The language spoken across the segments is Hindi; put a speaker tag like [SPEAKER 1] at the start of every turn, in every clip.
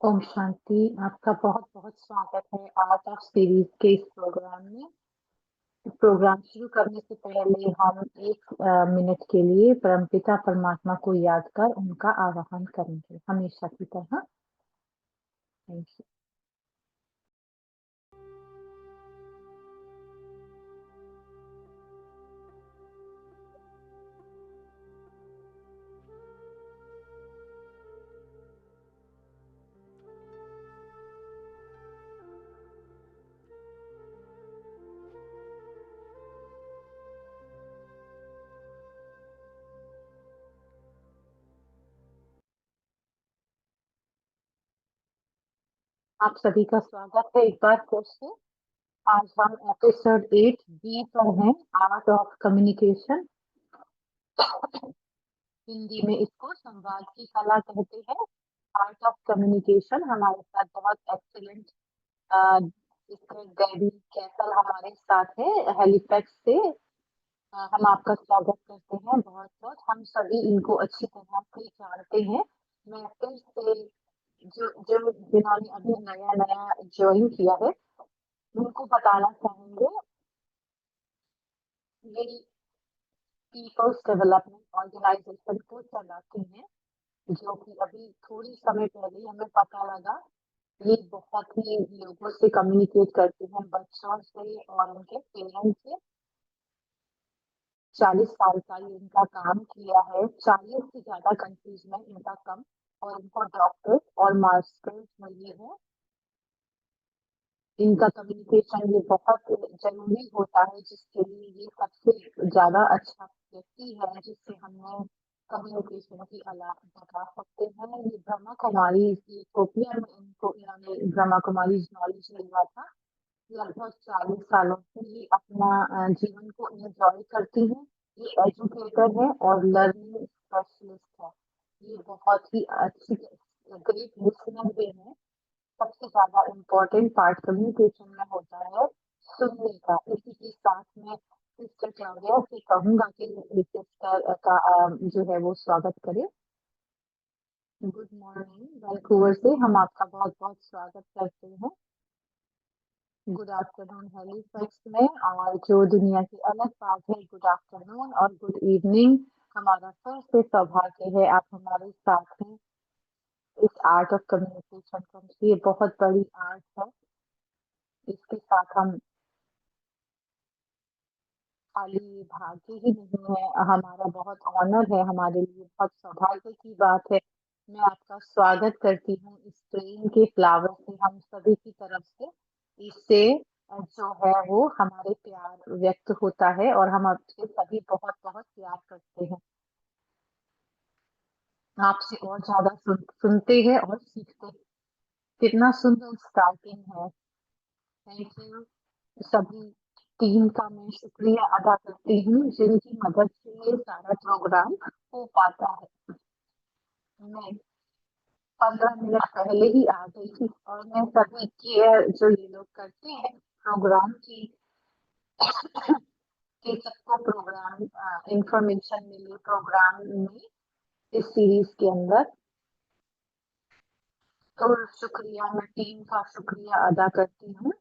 [SPEAKER 1] ओम शांति। आपका बहुत-बहुत स्वागत है आर्ट ऑफ सीरीज के इस प्रोग्राम में। प्रोग्राम शुरू करने से पहले हम 1 मिनट के लिए परमपिता परमात्मा को याद कर उनका आवाहन करेंगे, हमेशा की तरह। Thank you. आप सभी का स्वागत है एक बार फिर से। आज हम एपिसोड 8 बी पर हैं, आर्ट ऑफ कम्युनिकेशन। हिंदी में इसको संवाद की कला कहते हैं। आर्ट ऑफ कम्युनिकेशन हमारे साथ बहुत एक्सीलेंट गैरी कैसल हमारे साथ है हेलीपैक्स से। हम आपका स्वागत करते हैं बहुत बहुत। हम सभी इनको अच्छी तरह से जानते हैं। मैं फिर से जो जो जिन्होंने अभी नया नया ज्वाइन किया है उनको बताना चाहेंगे, ये पीपल्स डेवलपमेंट ऑर्गेनाइजेशन को चलाती हैं, जो कि अभी थोड़ी समय पहले ही हमें पता लगा। ये बहुत ही लोगों से कम्युनिकेट करते हैं, बच्चों से और उनके पेरेंट्स से। 40 साल का ये इनका काम किया है, 40 से ज्यादा कंट्रीज में इनका काम, और इनको डॉक्टर और मास्टर्स मिली है। इनका कम्युनिकेशन ये बहुत जरूरी होता है, जिसके लिए ये सबसे ज्यादा अच्छा व्यक्ति है जिससे हमें कम्युनिकेशन की अला बता सकते हैं। ये ब्रह्मा कुमारी इथियोपिया में इनको इन्होंने ब्रह्मा कुमारी नॉलेज लिया था। लगभग 40 सालों से ये अपना जीवन को एंजॉय करती हैं। ये एजुकेटर है और लर्निंग स्पेशलिस्ट है। ये बहुत ही अच्छी ग्रेट लिसनर भी है। सबसे ज्यादा इम्पोर्टेंट पार्ट कम्युनिकेशन में होता है सुनने का। इसी के साथ में सिस्टर क्लाउडिया से कहूंगा कि सिस्टर का जो है वो स्वागत करे। गुड मॉर्निंग वैंकूवर से हम आपका बहुत बहुत स्वागत करते हैं। गुड आफ्टरनून हैलिफैक्स में, और जो दुनिया की अलग बात है गुड आफ्टरनून और गुड इवनिंग। हमारा फिर से सौभाग्य है आप हमारे साथ हैं इस आर्ट ऑफ कम्युनिकेशन का। ये बहुत बड़ी आर्ट है। इसके साथ हम खाली भाग्य ही नहीं है, हमारा बहुत ऑनर है, हमारे लिए बहुत सौभाग्य की बात है। मैं आपका स्वागत करती हूँ इस प्रेम के फ्लावर से, हम सभी की तरफ से। इससे जो है वो हमारे प्यार व्यक्त होता है और हम आपसे सभी बहुत बहुत प्यार करते हैं। आपसे और ज्यादा सुनते हैं और सीखते हैं। कितना सुंदर स्टार्टिंग है। थैंक यू सभी। टीम का मैं शुक्रिया अदा करती हूँ जिनकी मदद से ये सारा प्रोग्राम हो पाता है। मैं 15 मिनट पहले ही आ गई थी और मैं सभी केयर जो ये लोग करते हैं प्रोग्राम की, कि सबको प्रोग्राम इंफॉर्मेशन मिले प्रोग्राम में, इस सीरीज के अंदर। तो शुक्रिया, मैं टीम का शुक्रिया अदा करती हूँ।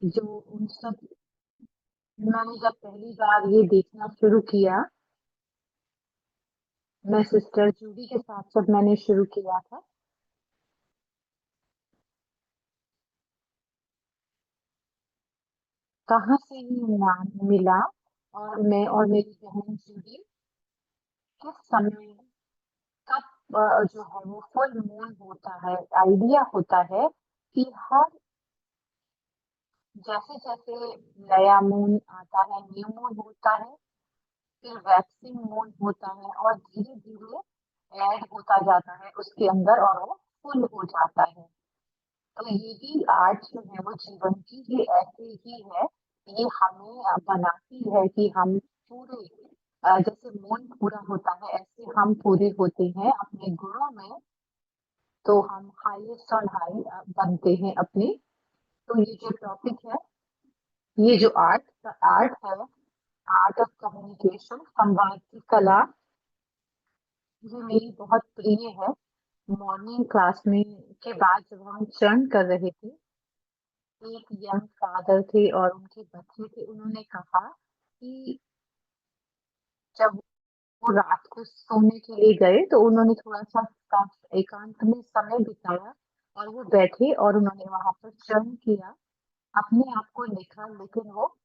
[SPEAKER 1] जो उन सब, मैंने जब पहली बार ये देखना शुरू किया, मैं सिस्टर जूडी के साथ जब मैंने शुरू किया था, कहाँ से ये नाम मिला, और मैं और मेरी बहन जूडी किस समय, कब जो है वो फुल मून होता है, आइडिया होता है कि हर जैसे जैसे नया मून आता है, न्यू मून होता है, फिर वैक्सिंग मून होता है, और धीरे धीरे ऐड होता जाता है उसके अंदर और वो फुल हो जाता है। तो ये भी आर्ट जो है वो जीवन की ये ऐसे ही है। ये हमें बनाती है कि हम पूरे जैसे मून पूरा होता है ऐसे हम पूरे होते हैं अपने गुणों में। तो हम हाईएस्ट और हाई बनते हैं अपने। तो ये जो टॉपिक है, ये जो आर्ट आर्ट है, आर्ट ऑफ कम्युनिकेशन, संवाद की कला, ये मेरी बहुत प्रिय है। मॉर्निंग क्लास में के बाद जब हम चर्न कर रहे थे, एक यंग फादर थे और उनके बच्चे थे, उन्होंने कहा कि जब वो रात को सोने के लिए गए तो उन्होंने थोड़ा-सा एकांत में समय बिताया और वो बैठे और उन्होंने वहाँ पर चर्न किया, अपने आप को लिखा, लेकिन वो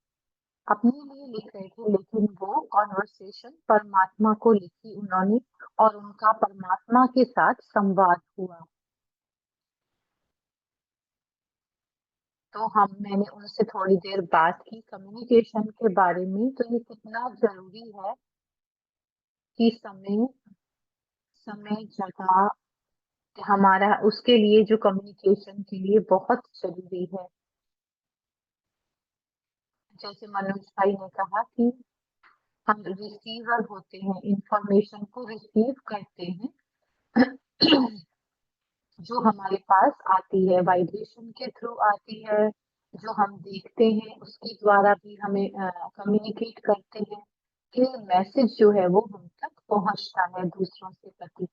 [SPEAKER 1] अपने लिए लिख रहे थे, लेकिन वो कन्वर्सेशन परमात्मा को लिखी उन्होंने और उनका परमात्मा के साथ संवाद हुआ। तो मैंने उनसे थोड़ी देर बात की कम्युनिकेशन के बारे में, तो ये कितना ज़रूरी है कि समय, जगह हमारा उसके लिए जो कम्युनिकेशन के लिए बहुत ज़रूरी है। जैसे मनोज भाई ने कहा कि हम रिसीवर होते हैं, इन्फॉर्मेशन को रिसीव करते हैं जो हमारे पास आती है, वाइब्रेशन के थ्रू आती है, जो हम देखते हैं उसके द्वारा भी हमें कम्युनिकेट करते हैं कि मैसेज जो है वो हम तक पहुंचता है दूसरों से प्रति।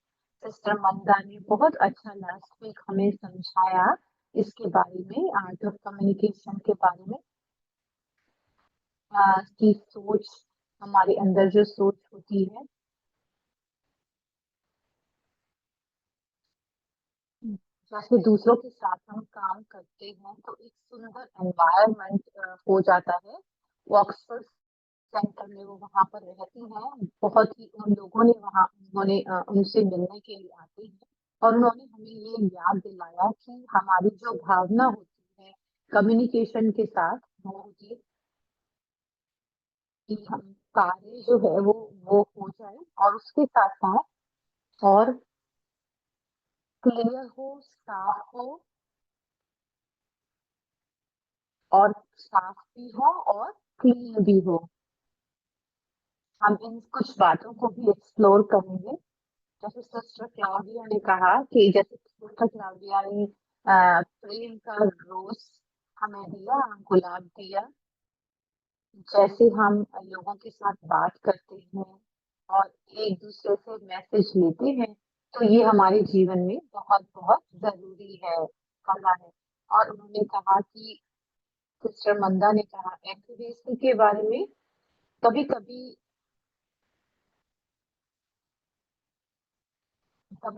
[SPEAKER 1] सिस्टर मंदा ने बहुत अच्छा लास्ट वीक हमें समझाया इसके बारे में, आर्ट ऑफ कम्युनिकेशन के बारे में, कि सोच, हमारे अंदर जो सोच होती है, जैसे दूसरों के साथ हम काम करते हैं तो एक सुंदर एनवायरनमेंट हो जाता है। वो ऑक्सफोर्ड सेंटर में वो वहाँ पर रहती हैं, बहुत ही उन लोगों ने वहाँ उनसे मिलने के लिए आते हैं और उन्होंने हमें ये याद दिलाया कि हमारी जो भावना होती है कम्युनिकेशन के साथ, वो होती है कि हम कार्य जो है वो हो जाए और उसके साथ साथ और क्लियर हो, साफ हो और साफ भी हो और क्लीन भी हो। हम इन कुछ बातों को भी एक्सप्लोर करेंगे। जैसे सिस्टर क्लाउडिया ने कहा कि जैसे सिस्टर क्लाउडिया ने प्रेम का रोज हमें दिया, गुलाब दिया, जैसे हम लोगों के साथ बात करते हैं और एक दूसरे से मैसेज लेते हैं, तो ये हमारे जीवन में बहुत बहुत जरूरी है, कला है। और उन्होंने कहा कि सिस्टर मंदा ने कहा एक्यूरेसी के बारे में, कभी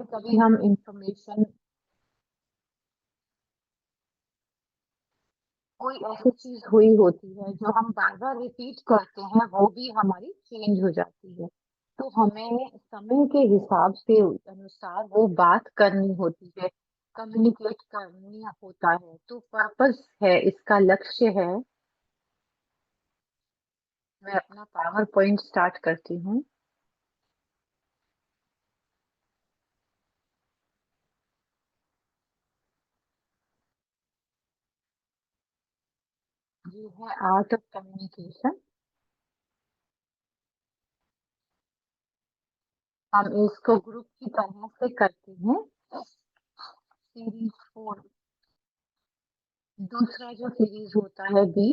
[SPEAKER 1] कभी हम इंफॉर्मेशन, कोई ऐसी चीज हुई होती है जो हम बार बार रिपीट करते हैं, वो भी हमारी चेंज हो जाती है। तो हमें समय के हिसाब से अनुसार वो बात करनी होती है, कम्युनिकेट करनी होता है, तो पर्पस है, इसका लक्ष्य है। मैं अपना पावर पॉइंट स्टार्ट करती हूँ। ये है आर्ट ऑफ कम्युनिकेशन। हम इसको ग्रुप की तरह से करते हैं। सीरीज 4, दूसरा जो सीरीज होता है बी,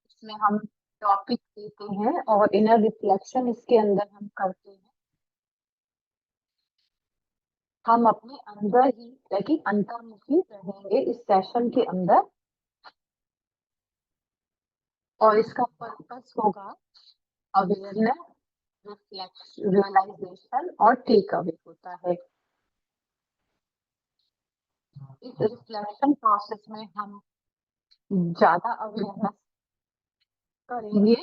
[SPEAKER 1] इसमें हम टॉपिक देते हैं और इनर रिफ्लेक्शन इसके अंदर हम करते हैं। हम अपने अंदर ही लेकिन अंतर्मुखी रहेंगे इस सेशन के अंदर, और इसका पर्पस होगा अवेयरनेस, रिफ्लेक्शन, रियलाइजेशन और टेक अवे होता है। इस रिफ्लेक्शन प्रोसेस में हम ज्यादा अवेयरनेस करेंगे,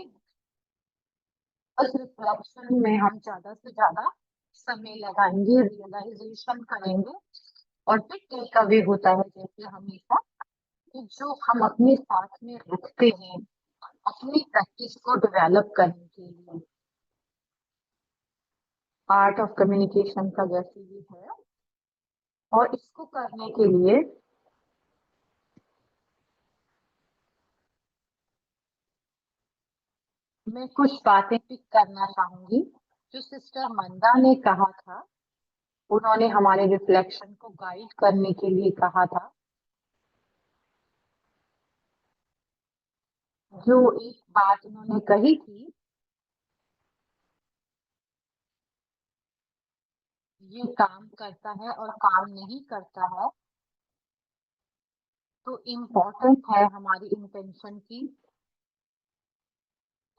[SPEAKER 1] उस रिफ्लेक्शन में हम ज्यादा से ज्यादा समय लगाएंगे, रियलाइजेशन करेंगे और फिर टेक अवे होता है, जैसे हमेशा कि जो हम अपने साथ में रखते हैं अपनी प्रैक्टिस को डेवलप करने के लिए। आर्ट ऑफ कम्युनिकेशन का जैसे ये है, और इसको करने के लिए मैं कुछ बातें पिक करना चाहूंगी जो सिस्टर मंदा ने कहा था। उन्होंने हमारे रिफ्लेक्शन को गाइड करने के लिए कहा था। जो एक बात उन्होंने कही थी ये काम करता है और काम नहीं करता है, तो इम्पोर्टेंट है हमारी इंटेंशन की।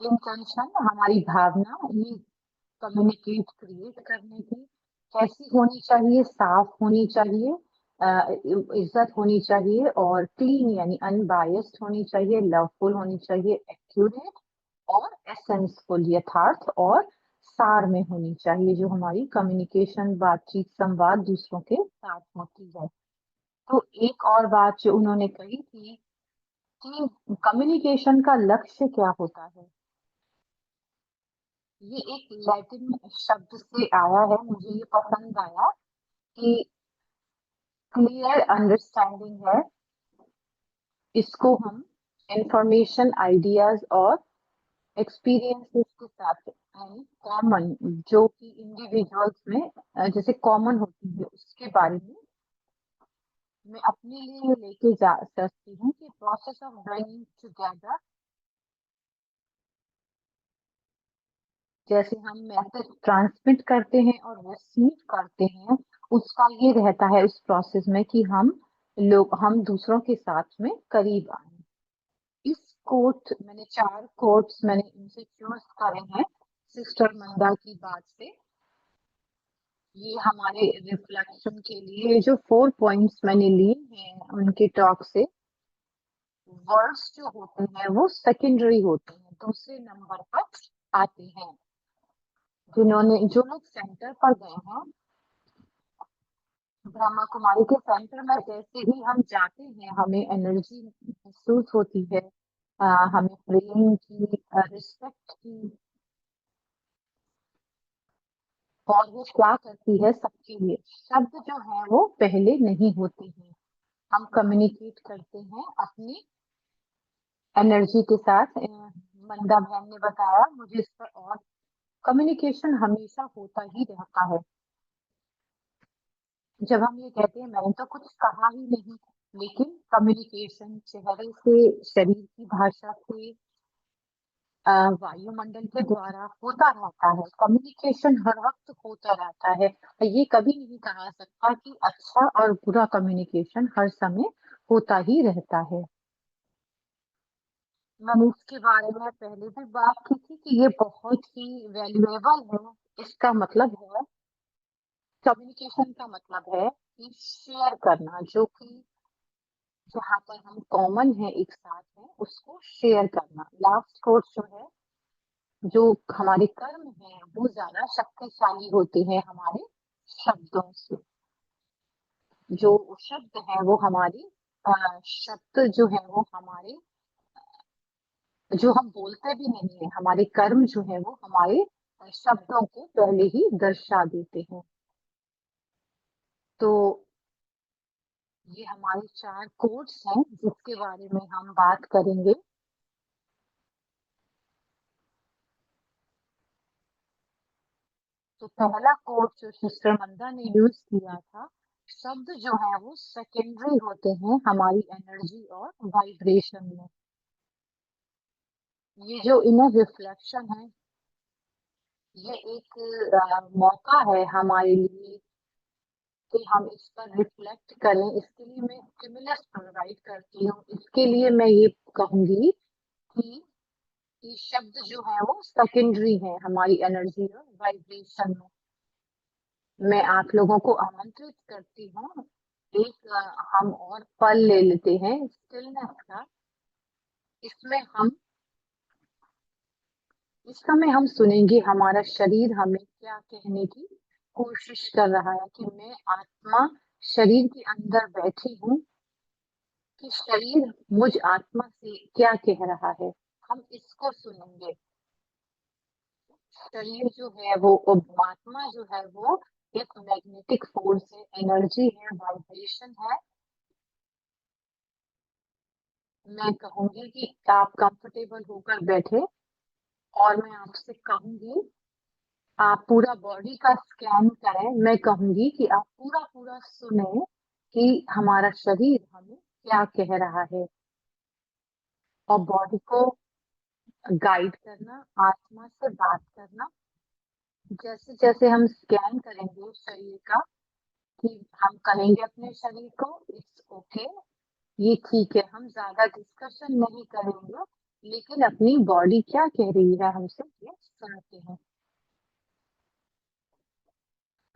[SPEAKER 1] इंटेंशन हमारी भावना, ये कम्युनिकेट क्रिएट करने की कैसी होनी चाहिए, साफ होनी चाहिए, इज्जत होनी चाहिए और क्लीन यानी अनबायस्ड होनी चाहिए, लवफुल होनी चाहिए, एक्यूरेट और एसेंसफुल यथार्थ और सार में होनी चाहिए, जो हमारी कम्युनिकेशन, बातचीत, संवाद दूसरों के साथ होती है। तो एक और बात जो उन्होंने कही थी कि कम्युनिकेशन का लक्ष्य क्या होता है। ये एक लैटिन शब्द से आया है, मुझे ये पसंद आया कि क्लियर अंडरस्टैंडिंग है। इसको हम इंफॉर्मेशन, आइडियाज और एक्सपीरियंसेस के साथ यानी कॉमन, जो कि इंडिविजुअल्स में जैसे कॉमन होती है, उसके बारे में मैं अपने लिए लेके जा सकती हूँ कि प्रोसेस ऑफ ब्रिंगिंग टुगेदर, जैसे हम मैसेज ट्रांसमिट करते हैं और रिसीव करते हैं, उसका ये रहता है उस प्रोसेस में कि हम दूसरों के साथ में करीब आए। इस मैंने 4 कोट्स मैंने इनसे चूज करे हैं सिस्टर मंदा की बात से। ये हमारे रिफ्लेक्शन के लिए जो 4 पॉइंट्स मैंने लिए हैं उनके टॉक से, वर्ड्स जो होते हैं वो सेकेंडरी होते हैं, दूसरे नंबर पर आते हैं। जो लोग सेंटर पर गए हैं, ब्रह्मा कुमारी के सेंटर में जैसे ही हम जाते हैं, हमें एनर्जी महसूस होती है, हमें प्रेम की, रिस्पेक्ट की, और वो क्या करती है सबके लिए। शब्द जो है वो पहले नहीं होते हैं, हम कम्युनिकेट करते हैं अपनी एनर्जी के साथ। मंदा बहन ने बताया मुझे इस पर, और कम्युनिकेशन हमेशा होता ही रहता है। जब हम ये कहते हैं मैंने तो कुछ कहा ही नहीं, लेकिन कम्युनिकेशन चेहरे से, शरीर की भाषा से, वायुमंडल के द्वारा होता रहता है। कम्युनिकेशन हर वक्त होता रहता है, और ये कभी नहीं कहा सकता कि अच्छा और बुरा कम्युनिकेशन हर समय होता ही रहता है। मैंने इसके बारे में पहले भी बात की थी कि ये बहुत ही वैल्यूएबल है। इसका मतलब है, कम्युनिकेशन का मतलब है कि शेयर करना, जो कि जहाँ पर हम कॉमन है, एक साथ है, उसको शेयर करना। लास्ट कोर्स जो है, जो हमारे कर्म है वो ज्यादा शक्तिशाली होते हैं हमारे शब्दों से। जो शब्द है वो हमारी, शब्द जो है वो हमारे, जो हम बोलते भी नहीं है, हमारे कर्म जो है वो हमारे शब्दों को पहले ही दर्शा देते हैं। तो ये हमारे 4 कोट्स हैं जिसके बारे में हम बात करेंगे। तो पहला कोट जो सिस्टर मंदा ने यूज किया था, शब्द जो है वो सेकेंडरी होते हैं हमारी एनर्जी और वाइब्रेशन में। ये जो इनर रिफ्लेक्शन है, ये एक मौका है हमारे लिए कि हम इस पर रिफ्लेक्ट करें। इसके लिए मैं स्टिमुलस प्रोवाइड करती हूँ। इसके लिए मैं ये कहूंगी कि ये शब्द जो है वो सेकेंडरी है हमारी एनर्जी और वाइब्रेशन में। मैं आप लोगों को आमंत्रित करती हूँ, एक हम और पल ले लेते हैं स्टिलनेस का। इसमें हम इस समय हम सुनेंगे हमारा शरीर हमें क्या कहने की कोशिश कर रहा है, कि मैं आत्मा शरीर के अंदर बैठी हूँ, कि शरीर मुझ आत्मा से क्या कह रहा है। हम इसको सुनेंगे। शरीर जो है वो, आत्मा जो है वो एक मैग्नेटिक फोर्स है, एनर्जी है, वाइब्रेशन है। मैं कहूंगी कि आप कंफर्टेबल होकर बैठे, और मैं आपसे कहूंगी आप पूरा बॉडी का स्कैन करें। मैं कहूंगी कि आप पूरा पूरा सुने कि हमारा शरीर हमें क्या कह रहा है, और बॉडी को गाइड करना, आत्मा से बात करना, जैसे जैसे हम स्कैन करेंगे शरीर का, कि हम कहेंगे अपने शरीर को इट्स ओके, ये ठीक है, हम ज्यादा डिस्कशन नहीं करेंगे, लेकिन अपनी बॉडी क्या कह रही है हमसे ये सुनते हैं।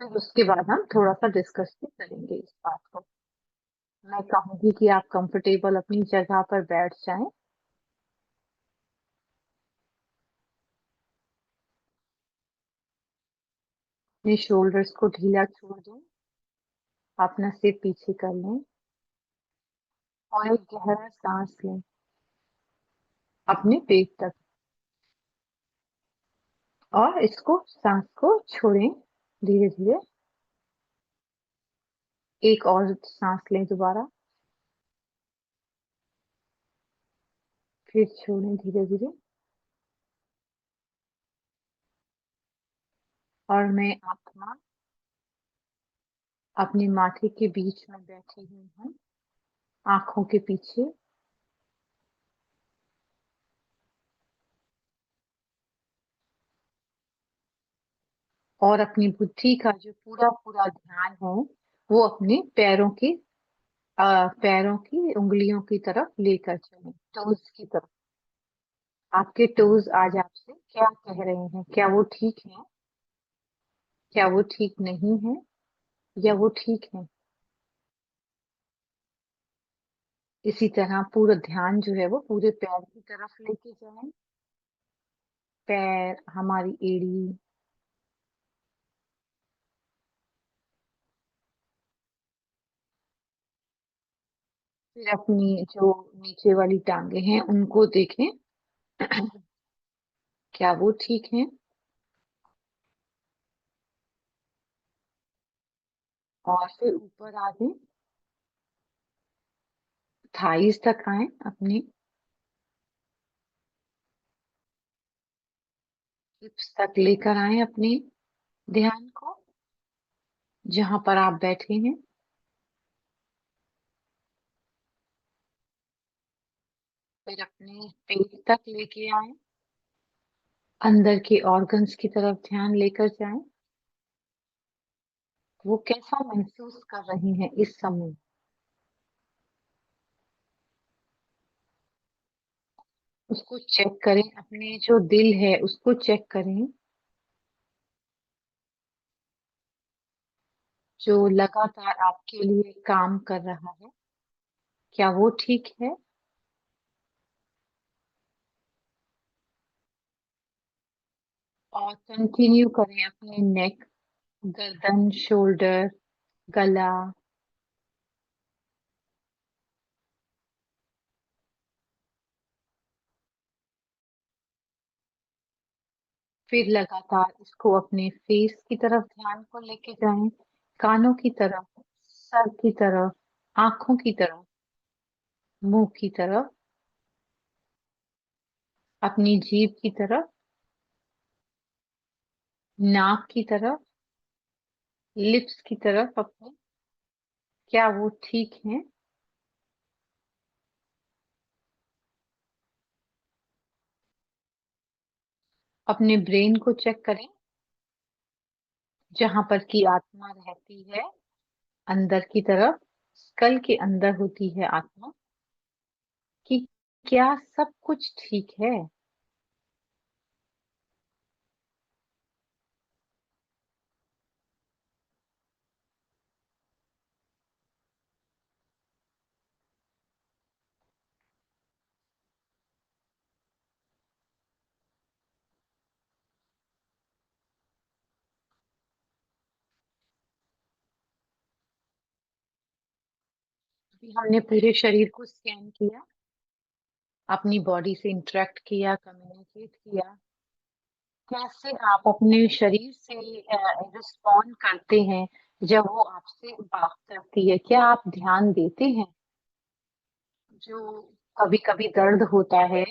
[SPEAKER 1] फिर उसके बाद हम थोड़ा सा डिस्कस भी करेंगे इस बात को। मैं कहूंगी कि आप कंफर्टेबल अपनी जगह पर बैठ जाएं। अपने शोल्डर्स को ढीला छोड़ दें, अपना सिर पीछे कर लें और एक गहरा सांस लें अपने पेट तक, और इसको सांस को छोड़ें धीरे धीरे। एक और सांस लें दोबारा, फिर छोड़ें धीरे धीरे। और मैं आत्मा अपने माथे के बीच में बैठी हुई हूँ, आंखों के पीछे। और अपनी बुद्धि का जो पूरा पूरा ध्यान है वो अपने पैरों की उंगलियों की तरफ लेकर चलें, टोज की तरफ। आपके टोज आज आपसे क्या कह रहे हैं? क्या वो ठीक है? क्या वो ठीक नहीं है? या वो ठीक है? इसी तरह पूरा ध्यान जो है वो पूरे पैर की तरफ लेके जाएं। पैर, हमारी एड़ी, फिर अपनी जो नीचे वाली टांगे हैं उनको देखें, क्या वो ठीक है? और फिर ऊपर आ जाएं, थाइस तक आए अपनी, हिप्स तक लेकर आए अपने ध्यान को, जहां पर आप बैठे हैं। फिर अपने पेट तक लेके आए, अंदर के ऑर्गन्स की तरफ ध्यान लेकर जाएं। वो कैसा महसूस कर रहे हैं इस समय? उसको चेक करें, अपने जो दिल है उसको चेक करें, जो लगातार आपके लिए काम कर रहा है, क्या वो ठीक है? और कंटिन्यू करें अपने नेक, गर्दन, शोल्डर, गला, फिर लगातार इसको अपने फेस की तरफ ध्यान को लेके जाएं, कानों की तरफ, सर की तरफ, आंखों की तरफ, मुंह की तरफ, अपनी जीभ की तरफ, नाक की तरफ, लिप्स की तरफ अपने, क्या वो ठीक है? अपने ब्रेन को चेक करें, जहां पर की आत्मा रहती है, अंदर की तरफ, स्कल के अंदर होती है आत्मा, कि क्या सब कुछ ठीक है? अभी हमने पूरे शरीर को स्कैन किया, अपनी बॉडी से इंटरेक्ट किया, कम्युनिकेट किया। कैसे आप अपने शरीर से रिस्पॉन्ड करते हैं जब वो आपसे बात करती है? क्या आप ध्यान देते हैं? जो कभी कभी दर्द होता है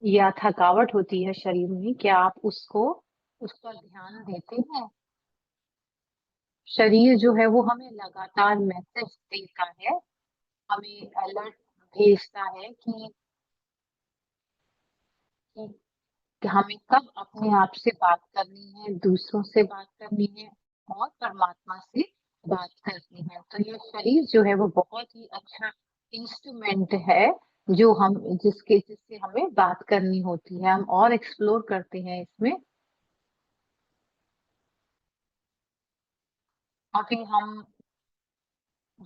[SPEAKER 1] या थकावट होती है शरीर में, क्या आप उसको, उस पर ध्यान देते हैं? शरीर जो है वो हमें लगातार मैसेज देता है, हमें अलर्ट भेजता है कि कि हमें कब अपने आप से बात करनी है, दूसरों से बात करनी है और परमात्मा से बात करनी है। तो ये शरीर जो है वो बहुत ही अच्छा इंस्ट्रूमेंट है, जो हम जिससे हमें बात करनी होती है। हम और एक्सप्लोर करते हैं इसमें। अभी हम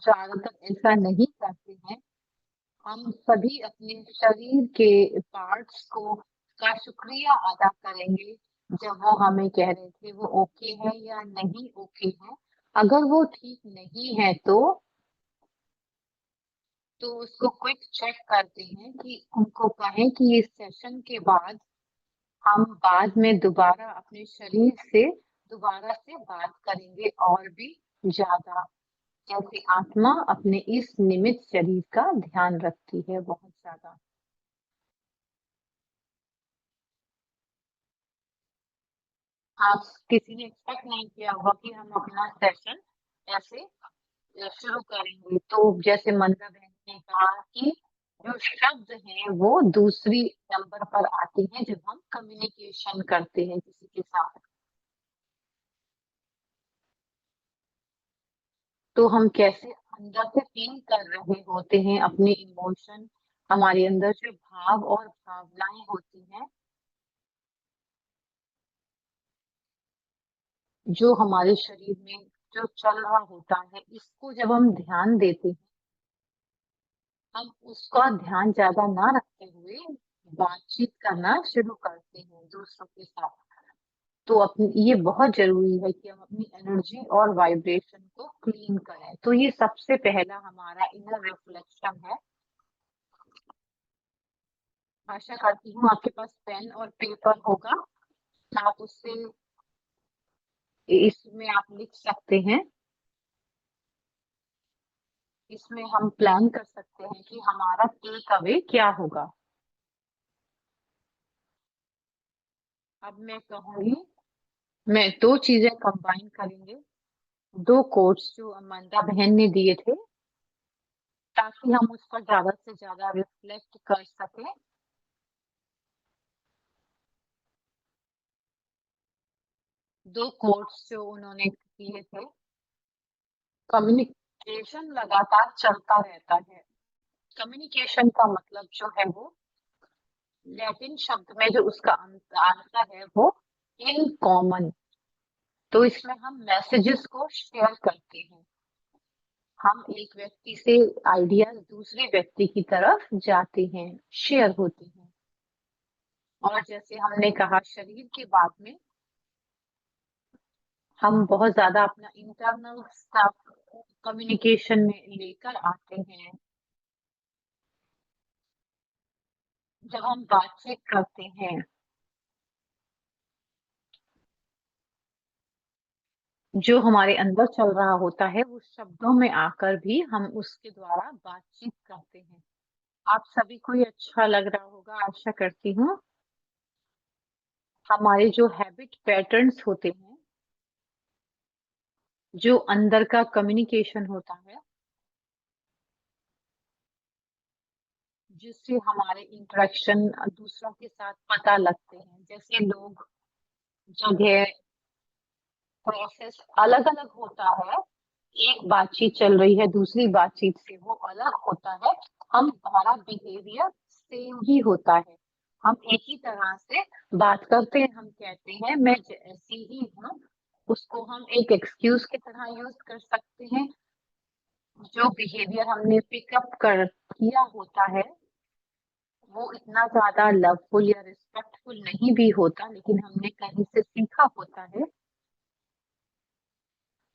[SPEAKER 1] ज़्यादातर ऐसा नहीं करते हैं। हम सभी अपने शरीर के पार्ट्स को का शुक्रिया अदा करेंगे, जब वो हमें कह रहे थे वो ओके है या नहीं ओके है। अगर वो ठीक नहीं है तो उसको क्विक चेक करते हैं, कि उनको कहें कि इस सेशन के बाद हम बाद में दोबारा अपने शरीर से दोबारा से बात करेंगे और भी ज़्यादा। जैसे आत्मा अपने इस निमित्त शरीर का ध्यान रखती है बहुत ज़्यादा। आप किसी ने एक्सपेक्ट नहीं किया होगा कि हम अपना सेशन ऐसे शुरू करेंगे। तो जैसे मंदा बहन ने कहा कि जो शब्द हैं वो दूसरी नंबर पर आते हैं जब हम कम्युनिकेशन करते हैं किसी के साथ। तो हम कैसे अंदर से फील कर रहे होते हैं अपने इमोशन, हमारे अंदर जो भाव और भावनाएं होती हैं, जो हमारे शरीर में जो चल रहा होता है, इसको जब हम ध्यान देते हैं, हम उसका ध्यान ज़्यादा ना रखते हुए बातचीत करना शुरू करते हैं दूसरों के साथ। तो अपनी ये बहुत ज़रूरी है कि हम अपनी एनर्जी और वाइब्रेशन को क्लीन करें। तो ये सबसे पहला हमारा इनर रिफ्लेक्शन है। आशा करती हूँ आपके पास पेन और पेपर होगा। आप उससे इसमें आप लिख सकते हैं। इसमें हम प्लान कर सकते हैं कि हमारा टेक अवे क्या होगा। अब मैं कहूँगी, मैं 2 चीज़ें कंबाइन करेंगे। 2 कोट्स जो अमंदा बहन ने दिए थे, ताकि हम उस पर ज़्यादा से ज़्यादा रिफ्लेक्ट कर सकें। 2 कोट्स जो उन्होंने दिए थे, कम्युनिकेशन लगातार चलता रहता है। कम्युनिकेशन का मतलब जो है वो लैटिन शब्द में जो उसका आता है वो इन कॉमन। तो इसमें हम मैसेजेस को शेयर करते हैं। हम एक व्यक्ति से आइडियाज़ दूसरे व्यक्ति की तरफ जाते हैं, शेयर होते हैं। और जैसे हमने कहा शरीर के बाद में हम बहुत ज़्यादा अपना इंटरनल स्टफ कम्युनिकेशन में लेकर आते हैं। जब हम बातचीत करते हैं, जो हमारे अंदर चल रहा होता है, वो शब्दों में आकर भी हम उसके द्वारा बातचीत करते हैं। आप सभी को ये अच्छा लग रहा होगा, आशा करती हूँ। हमारे जो हैबिट पैटर्न्स होते हैं, जो अंदर का कम्युनिकेशन होता है, जिससे हमारे इंटरेक्शन दूसरों के साथ पता लगते हैं। जैसे लोग, जगह, प्रोसेस अलग-अलग होता है। एक बातचीत चल रही है, दूसरी बातचीत से वो अलग होता है। हमारा बिहेवियर सेम ही होता है। हम एक ही तरह से बात करते हैं, हम कहते हैं मैं जैसी ही हूँ, उसको हम एक एक्सक्यूज़ की तरह यूज़ कर सकते हैं। जो बिहेवियर हमने पिकअप कर किया होता है, वो इतना ज़्यादा लवफुल या रिस्पेक्टफुल नहीं भी होता, लेकिन हमने कहीं से सीखा होता है।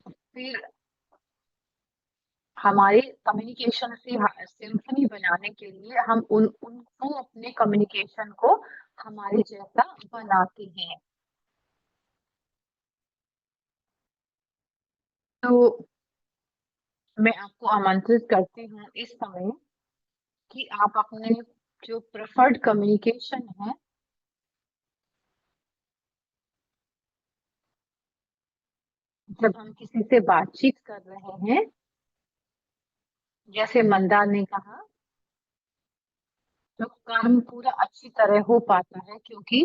[SPEAKER 1] फिर हमारे कम्युनिकेशन से सिम्फनी बनाने के लिए हम उनको अपने कम्युनिकेशन को हमारे जैसा बनाते हैं। तो मैं आपको आमंत्रित करती हूँ इस समय, कि आप अपने जो प्रेफर्ड कम्युनिकेशन है, जब हम किसी से बातचीत कर रहे हैं, जैसे मंदा ने कहा, तो काम पूरा अच्छी तरह हो पाता है, क्योंकि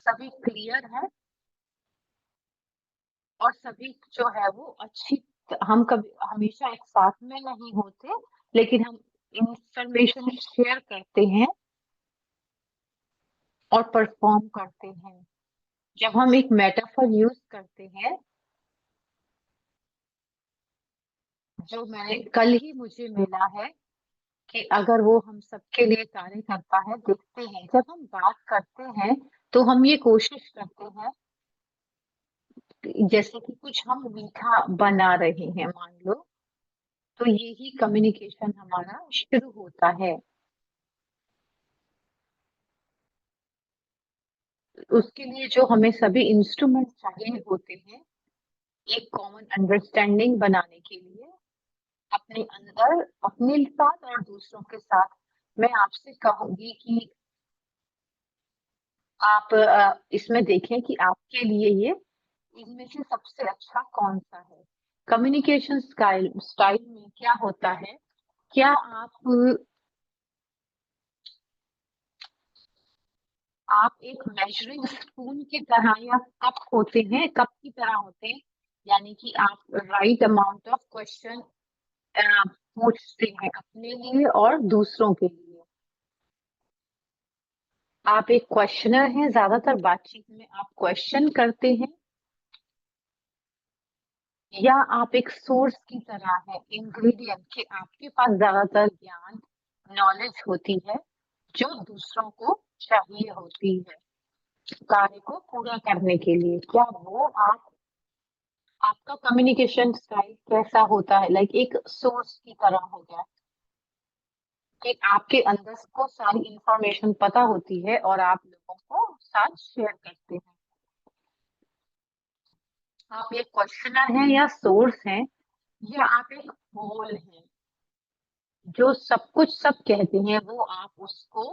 [SPEAKER 1] सभी क्लियर है और सभी जो है वो अच्छी, हम कभी हमेशा एक साथ में नहीं होते, लेकिन हम इंफॉर्मेशन शेयर करते हैं और परफॉर्म करते हैं। जब हम एक मेटाफर यूज करते हैं, जो मैंने कल ही मुझे मिला है कि अगर वो हम सबके लिए कार्य करता है, देखते हैं जब हम बात करते हैं तो हम ये कोशिश करते हैं जैसे कि कुछ हम मीठा बना रहे हैं मान लो, तो यही कम्युनिकेशन हमारा शुरू होता है। उसके लिए जो हमें सभी इंस्ट्रूमेंट चाहिए होते हैं एक कॉमन अंडरस्टैंडिंग बनाने के लिए, अपने अंदर अपने साथ और दूसरों के साथ। मैं आपसे कहूंगी कि आप इसमें देखें कि आपके लिए ये इनमें से सबसे अच्छा कौन सा है। कम्युनिकेशन स्टाइल स्टाइल में क्या होता है, क्या आप एक मेजरिंग स्पून की तरह या कप होते हैं, कप की तरह होते हैं, यानी कि आप राइट अमाउंट ऑफ क्वेश्चन पूछते हैं अपने लिए और दूसरों के लिए। आप एक क्वेश्चनर हैं, ज्यादातर बातचीत में आप क्वेश्चन करते हैं, या आप एक सोर्स की तरह है, इंग्रेडिएंट के आपके पास ज्यादातर ज्ञान नॉलेज होती है जो दूसरों को चाहिए होती है कार्य को पूरा करने के लिए। क्या वो आप आपका कम्युनिकेशन स्टाइल कैसा होता है, लाइक एक सोर्स की तरह हो गया कि आपके अंदर को सारी इंफॉर्मेशन पता होती है और आप लोगों को साथ शेयर करते हैं। आप एक क्वेश्चनर हैं या सोर्स हैं, या आप एक होल हैं जो सब कुछ सब कहते हैं वो आप उसको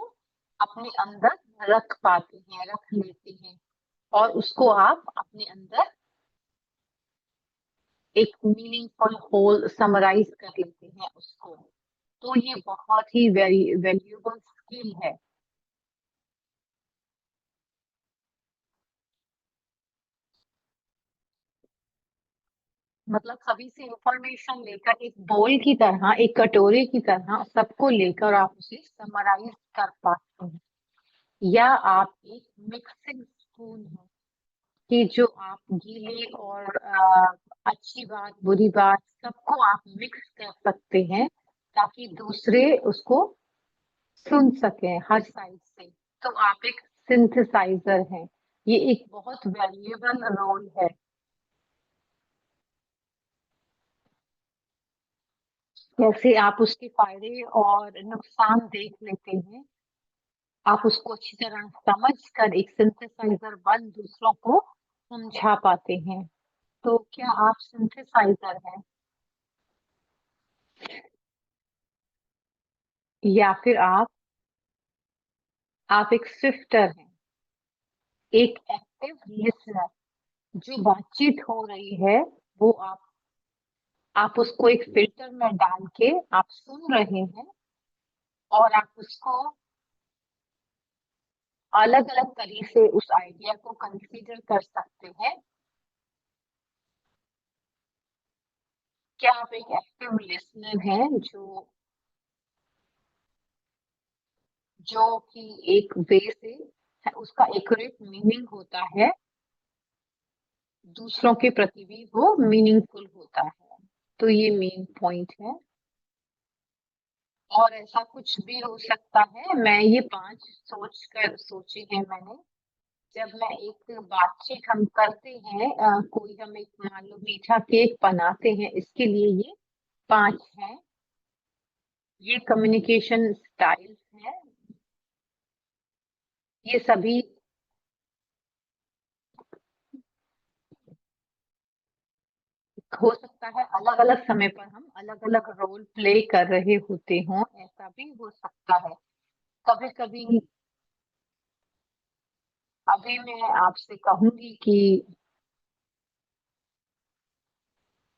[SPEAKER 1] अपने अंदर रख पाते हैं, रख लेते हैं और उसको आप अपने अंदर एक मीनिंगफुल होल समराइज कर लेते हैं उसको। तो ये बहुत ही वेरी वैल्यूएबल स्किल है। मतलब सभी से इंफॉर्मेशन लेकर एक बोल की तरह, एक कटोरे की तरह सबको लेकर आप उसे समराइज कर पाते हैं, या आप एक मिक्सिंग स्पून है कि जो आप गीले और अच्छी बात बुरी बात सबको आप मिक्स कर सकते हैं ताकि दूसरे उसको सुन सकें हर साइड से। तो आप एक सिंथेसाइजर हैं। ये एक बहुत वैल्यूएबल रोल है। कैसे आप उसके फायदे और नुकसान देख लेते हैं, आप उसको अच्छी तरह समझ कर एक सिंथेसाइजर बन दूसरों को समझा पाते हैं। तो क्या आप सिंथेसाइजर हैं, या फिर आप एक स्विफ्टर हैं, एक एक्टिव लिसनर, जो बातचीत हो रही है वो आप उसको एक फिल्टर में डाल के आप सुन रहे हैं और आप उसको अलग अलग तरीके से उस आइडिया को कंसीडर कर सकते हैं। क्या आप एक एक्टिव लिसनर हैं जो जो कि एक वे से उसका एक्यूरेट मीनिंग होता है, दूसरों के प्रति भी वो मीनिंगफुल होता है। तो ये मेन पॉइंट है। और ऐसा कुछ भी हो सकता है, मैं ये 5 सोची है मैंने। जब मैं एक बातचीत हम करते हैं, कोई हम एक मान लो मीठा केक बनाते हैं, इसके लिए ये 5 हैं। ये कम्युनिकेशन स्टाइल्स हैं। ये सभी हो सकता है अलग अलग समय पर हम अलग अलग रोल प्ले कर रहे होते हों, ऐसा भी हो सकता है। कभी कभी अभी मैं आपसे कहूंगी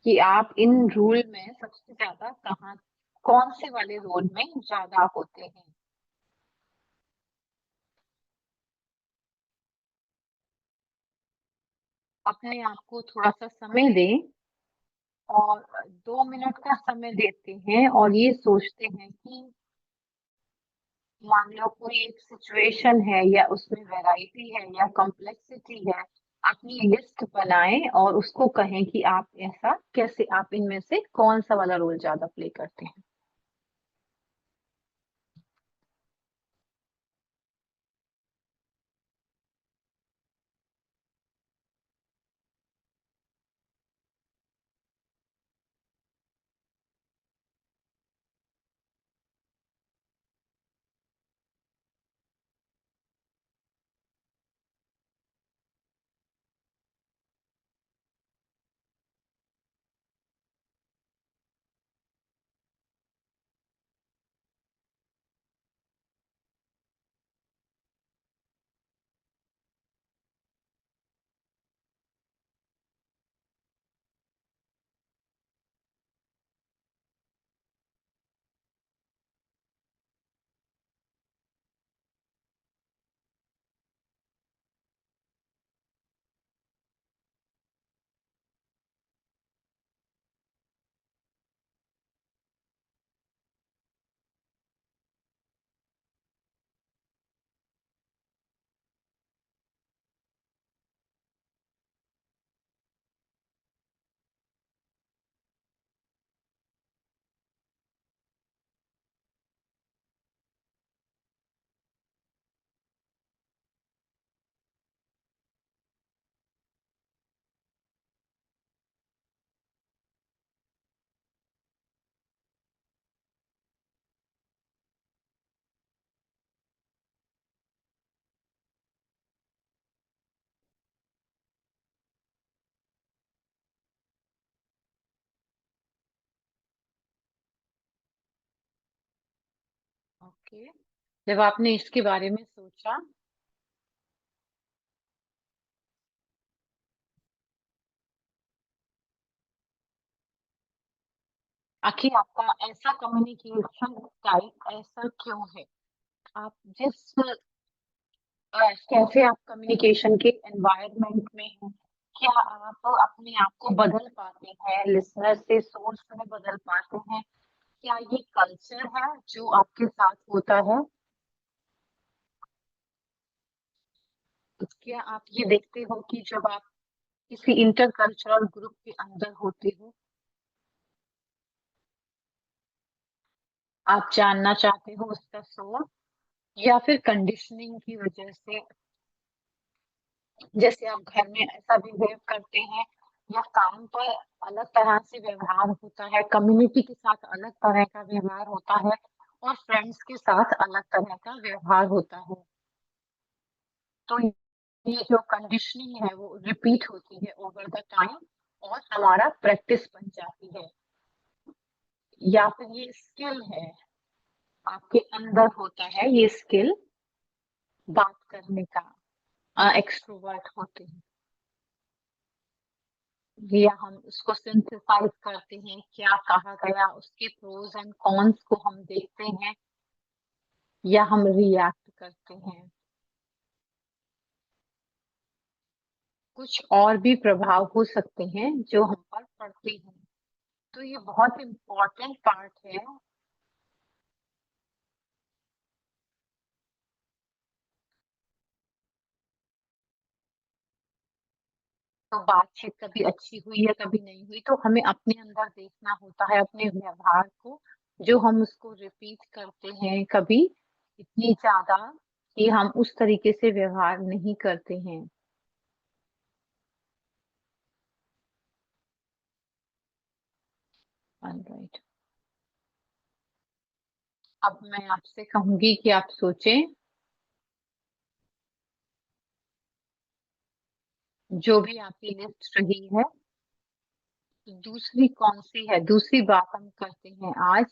[SPEAKER 1] कि आप इन रोल में सबसे ज्यादा कहाँ कौन से वाले रोल में ज्यादा होते हैं। अपने आप को थोड़ा-सा समय दें और 2 मिनट का समय देते हैं और ये सोचते हैं कि मान लो कोई एक सिचुएशन है या उसमें वैरायटी है या कॉम्प्लेक्सिटी है, अपनी लिस्ट बनाएँ और उसको कहें कि आप ऐसा कैसे आप इनमें से कौन-सा वाला रोल ज़्यादा प्ले करते हैं? ओके। जब आपने इसके बारे में सोचा, आखिर आपका ऐसा कम्युनिकेशन टाइप ऐसा क्यों है? आप जिस कैसे आप कम्युनिकेशन के एनवायरनमेंट में हैं, क्या आप अपने आप को बदल पाते हैं, लिसनर से सोर्स में बदल पाते हैं? क्या ये कल्चर है जो आपके साथ होता है? क्या आप ये देखते हो कि जब आप किसी इंटरकल्चरल ग्रुप के अंदर होते हो, आप जानना चाहते हो उसका सोर्स या फिर कंडीशनिंग की वजह से जैसे आप घर में ऐसा बिहेव करते हैं या काम पर अलग तरह से व्यवहार होता है, कम्युनिटी के साथ अलग तरह का व्यवहार होता है और फ्रेंड्स के साथ अलग तरह का व्यवहार होता है। तो ये जो कंडीशनिंग है वो रिपीट होती है ओवर द टाइम और हमारा प्रैक्टिस बन जाती है या फिर ये स्किल है, आपके अंदर होता है ये स्किल बात करने का। एक्सट्रोवर्ट होते हैं या हम उसको सिंथेसाइज करते हैं, क्या कहा गया, उसके प्रोस एंड कॉन्स को हम देखते हैं या हम रिएक्ट करते हैं। कुछ और भी प्रभाव हो सकते हैं जो हम पर पड़ते हैं। तो ये बहुत इम्पोर्टेंट पार्ट है। तो बातचीत कभी अच्छी हुई या कभी नहीं हुई, तो हमें अपने अंदर देखना होता है अपने व्यवहार को, जो हम उसको रिपीट करते हैं कभी इतनी ज़्यादा कि हम उस तरीके से व्यवहार नहीं करते हैं। ऑलराइट। अब मैं आपसे कहूँगी कि आप सोचें, जो भी आपकी लिस्ट रही है, दूसरी कौन-सी है? दूसरी बात हम करते हैं आज,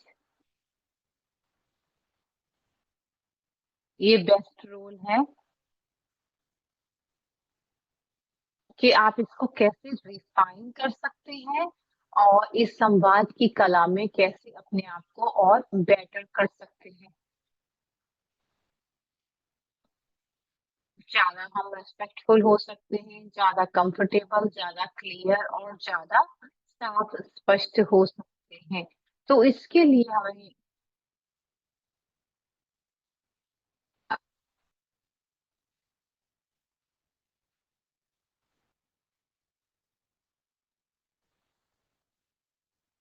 [SPEAKER 1] ये बेस्ट रोल है कि आप इसको कैसे रिफाइन कर सकते हैं और इस संवाद की कला में कैसे अपने आप को और बेटर कर सकते हैं। ज्यादा हम रिस्पेक्टफुल हो सकते हैं, ज्यादा कंफर्टेबल, ज्यादा क्लियर और ज्यादा साफ स्पष्ट हो सकते हैं। तो इसके लिए हमें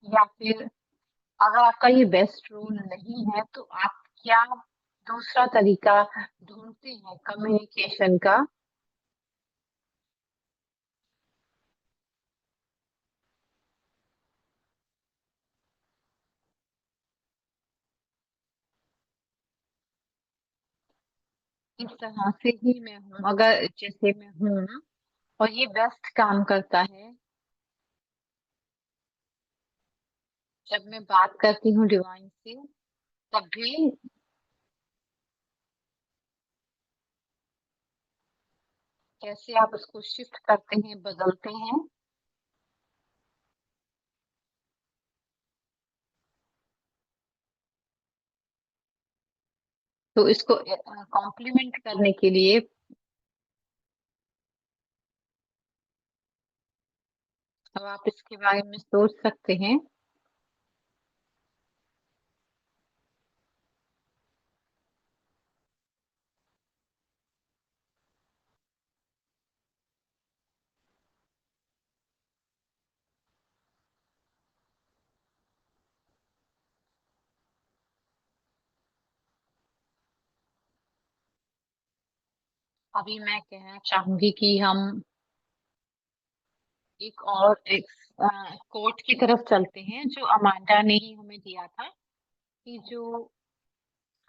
[SPEAKER 1] या फिर अगर आपका ये बेस्ट रोल नहीं है तो आप क्या दूसरा तरीका ढूंढते हैं कम्युनिकेशन का? इस तरह से ही मैं हूँ, अगर जैसे मैं हूँ और ये बेस्ट काम करता है जब मैं बात करती हूँ डिवाइन से, तब भी कैसे आप उसको शिफ्ट करते हैं, बदलते हैं? तो इसको कॉम्प्लीमेंट करने के लिए अब आप इसके बारे में सोच सकते हैं। अभी मैं कहना चाहूंगी कि हम एक और एक कोट की तरफ चलते हैं जो अमांडा ने ही हमें दिया था, कि जो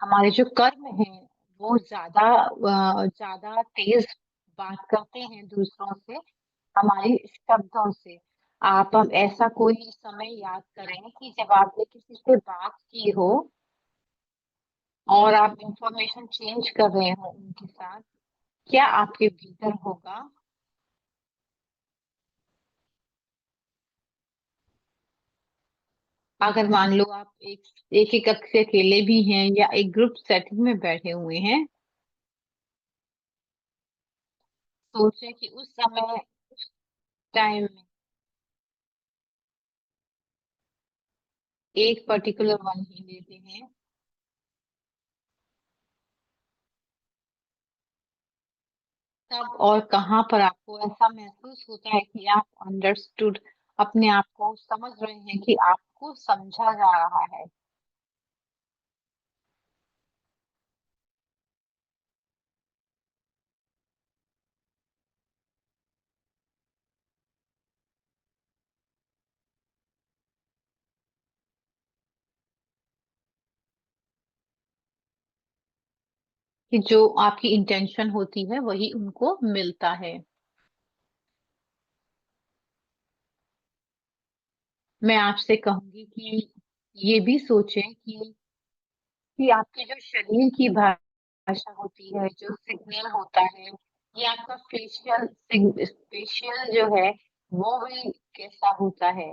[SPEAKER 1] हमारे जो कर्म हैं वो ज्यादा तेज बात करते हैं दूसरों से हमारे शब्दों से। आप अब ऐसा कोई समय याद करें कि जब आपने किसी से बात की हो और आप इंफॉर्मेशन चेंज कर रहे हो उनके साथ, क्या आपके भीतर होगा? अगर मान लो आप एक एक कक्ष से अकेले भी हैं या एक ग्रुप सेटिंग में बैठे हुए हैं, सोचे कि उस समय, उस टाइम में एक पर्टिकुलर वन ही लेते हैं, तब और कहाँ पर आपको ऐसा महसूस होता है कि आप अंडरस्टूड, अपने आप को समझ रहे हैं कि आपको समझा जा रहा है? कि जो आपकी इंटेंशन होती है वही उनको मिलता है। मैं आपसे कहूंगी कि ये भी सोचें कि आपके जो शरीर की भाषा होती है, जो सिग्नल होता है, ये आपका फेशियल जो है वो भी कैसा होता है?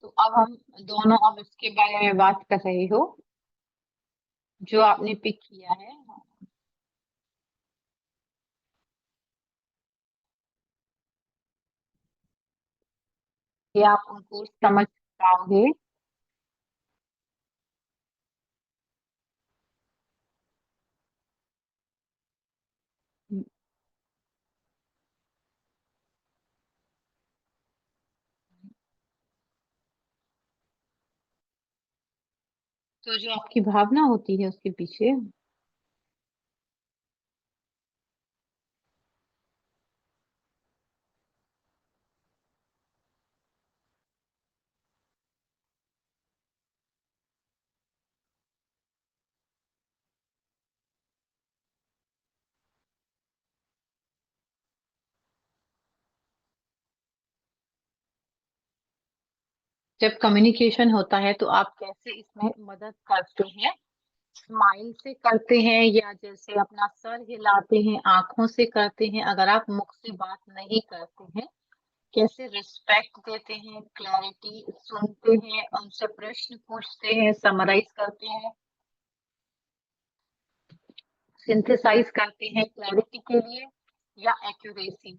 [SPEAKER 1] तो अब हम दोनों अब इसके बारे में बात कर रहे हो, जो आपने पिक किया है, कि आप उनको समझ पाओगे। तो जो आपकी भावना होती है उसके पीछे, जब कम्युनिकेशन होता है तो आप कैसे इसमें मदद करते हैं? स्माइल से करते हैं या जैसे अपना सर हिलाते हैं, आंखों से करते हैं? अगर आप मुख से बात नहीं करते हैं, कैसे रिस्पेक्ट देते हैं, क्लैरिटी सुनते हैं, उनसे प्रश्न पूछते हैं, समराइज करते हैं? सिंथेसाइज करते हैं क्लैरिटी के लिए या एक्यूरेसी?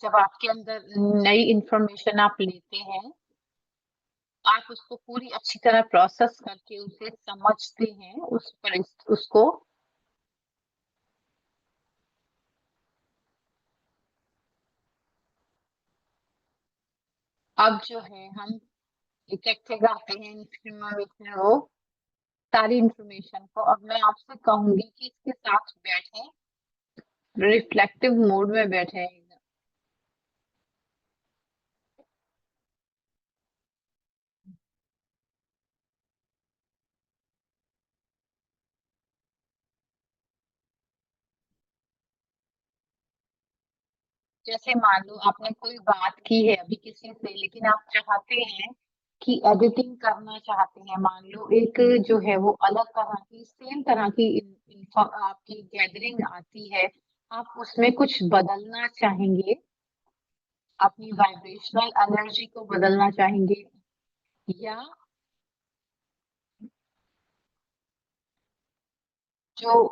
[SPEAKER 1] जब आपके अंदर नई इंफॉर्मेशन आप लेते हैं, आप उसको पूरी अच्छी तरह प्रोसेस करके उसे समझते हैं, उसको अब जो है हम इकट्ठे करते हैं इंफॉर्मेशन वो सारी इंफॉर्मेशन को। अब मैं आपसे कहूंगी कि इसके साथ बैठे, रिफ्लेक्टिव मोड में बैठे। जैसे मान लो आपने कोई बात की है अभी किसी से, लेकिन आप चाहते हैं कि एडिटिंग करना चाहते हैं, मान लो एक जो है वो अलग तरह की सेम तरह की आपकी गैदरिंग आती है, आप उसमें कुछ बदलना चाहेंगे, अपनी वाइब्रेशनल एनर्जी को बदलना चाहेंगे, या जो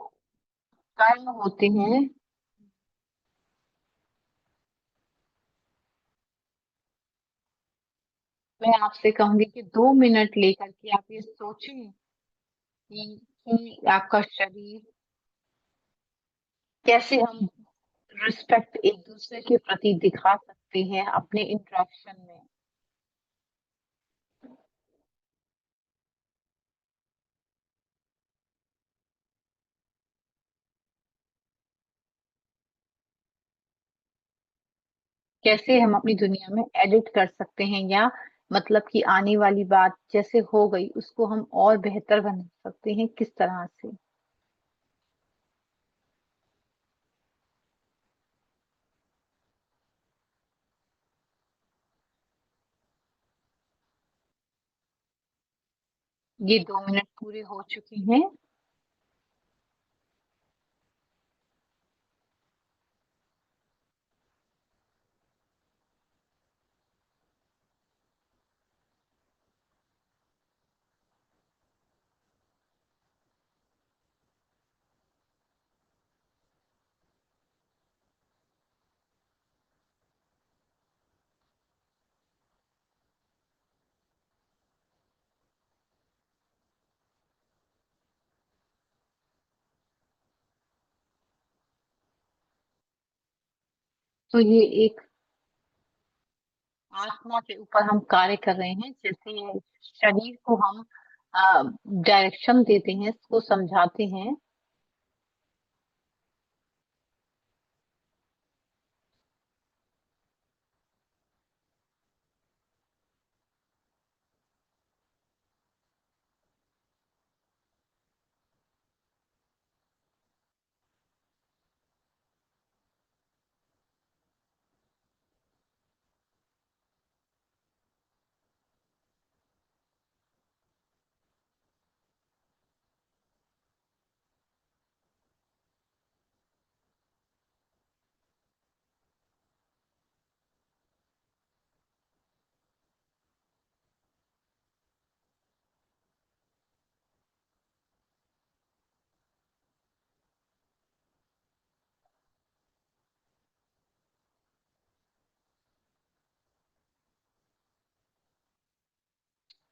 [SPEAKER 1] कर्म होते हैं। मैं आपसे कहूंगी कि 2 मिनट लेकर के आप ये सोचें कि आपका शरीर, कैसे हम रिस्पेक्ट एक दूसरे के प्रति दिखा सकते हैं अपने इंटरेक्शन में। कैसे हम अपनी दुनिया में एडिट कर सकते हैं, या मतलब कि आने वाली बात जैसे हो गई उसको हम और बेहतर बना सकते हैं, किस तरह से? ये 2 मिनट पूरे हो चुके हैं। तो ये एक आत्मा के ऊपर हम कार्य कर रहे हैं, जैसे शरीर को हम डायरेक्शन देते हैं, इसको समझाते हैं।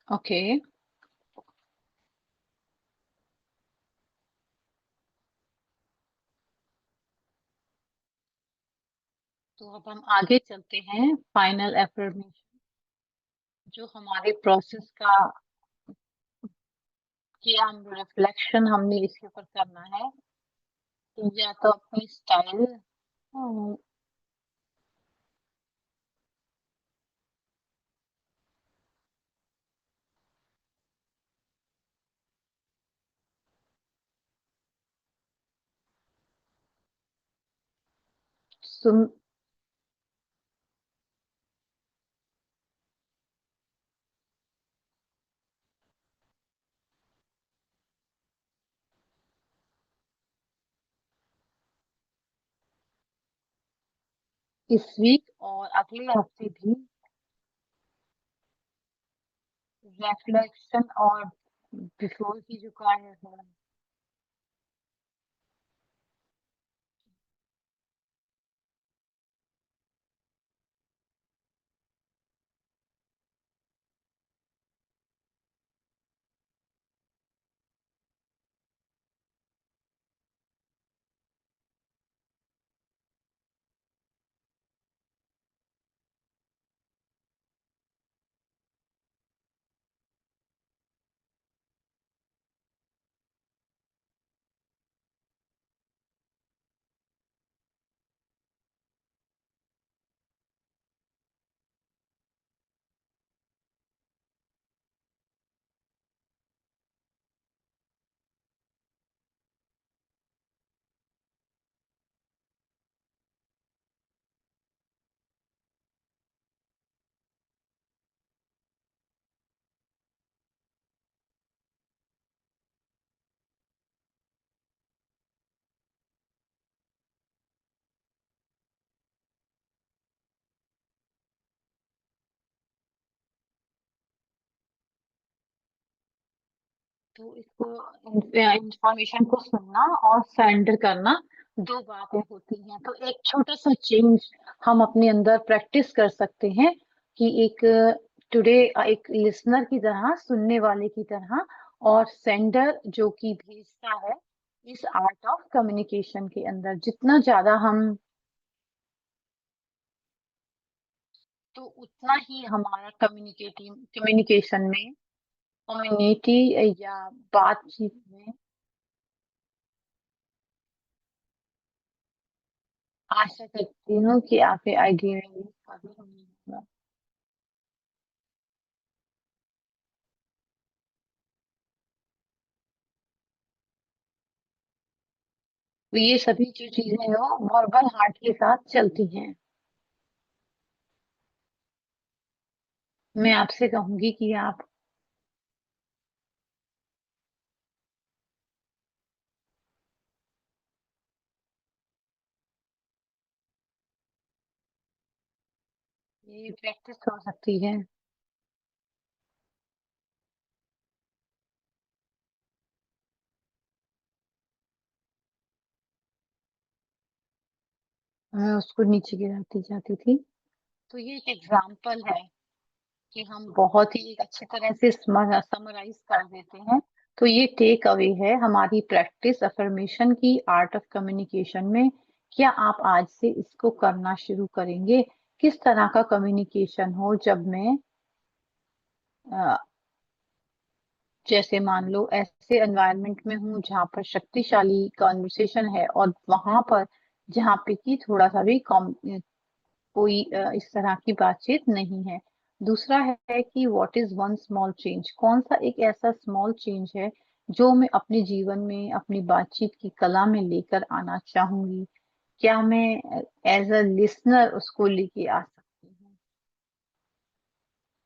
[SPEAKER 1] ओके। तो अब हम आगे चलते हैं, फाइनल एफर्मेशन जो हमारे प्रोसेस का, कि हम रिफ्लेक्शन हमने इसके ऊपर करना है, या तो अपनी स्टाइल, सुन, इस वीक और अगले हफ्ते भी रिफ्लेक्शन और बिफोर की जो कार्य है, तो इसको इंफॉर्मेशन को सुनना और सरेंडर करना दो बातें होती हैं। तो एक छोटा सा चेंज हम अपने अंदर प्रैक्टिस कर सकते हैं कि एक टुडे एक लिसनर की तरह, सुनने वाले की तरह, और सेंडर जो कि भेजता है, इस आर्ट ऑफ कम्युनिकेशन के अंदर जितना ज्यादा हम, तो उतना ही हमारा कम्युनिकेटिव कम्युनिकेशन में, कम्युनिटी या बातचीत में, आशा करती हूँ कि आपके आइडिया में काफी होगा। तो ये सभी जो चीजें हैं वो वर्बल हार्ट के साथ चलती हैं। मैं आपसे कहूंगी कि आप ये प्रैक्टिस हो सकती है। मैं उसको नीचे गिराती जाती थी। तो ये एक एग्जाम्पल है कि हम बहुत ही एक अच्छी तरह से समराइज कर देते हैं। तो ये टेक अवे है हमारी प्रैक्टिस अफर्मेशन की, आर्ट ऑफ कम्युनिकेशन में। क्या आप आज से इसको करना शुरू करेंगे? किस तरह का कम्युनिकेशन हो, जब मैं अ, जैसे मान लो ऐसे एनवायरनमेंट में हूँ जहाँ पर शक्तिशाली कॉन्वर्सेशन है, और वहां पर जहाँ पे कि थोड़ा सा भी कोई इस तरह की बातचीत नहीं है। दूसरा है कि what is one small change, कौन सा एक ऐसा स्मॉल चेंज है जो मैं अपने जीवन में अपनी बातचीत की कला में लेकर आना चाहूंगी। क्या मैं एज अ लिसनर उसको लेके आ सकती हूँ?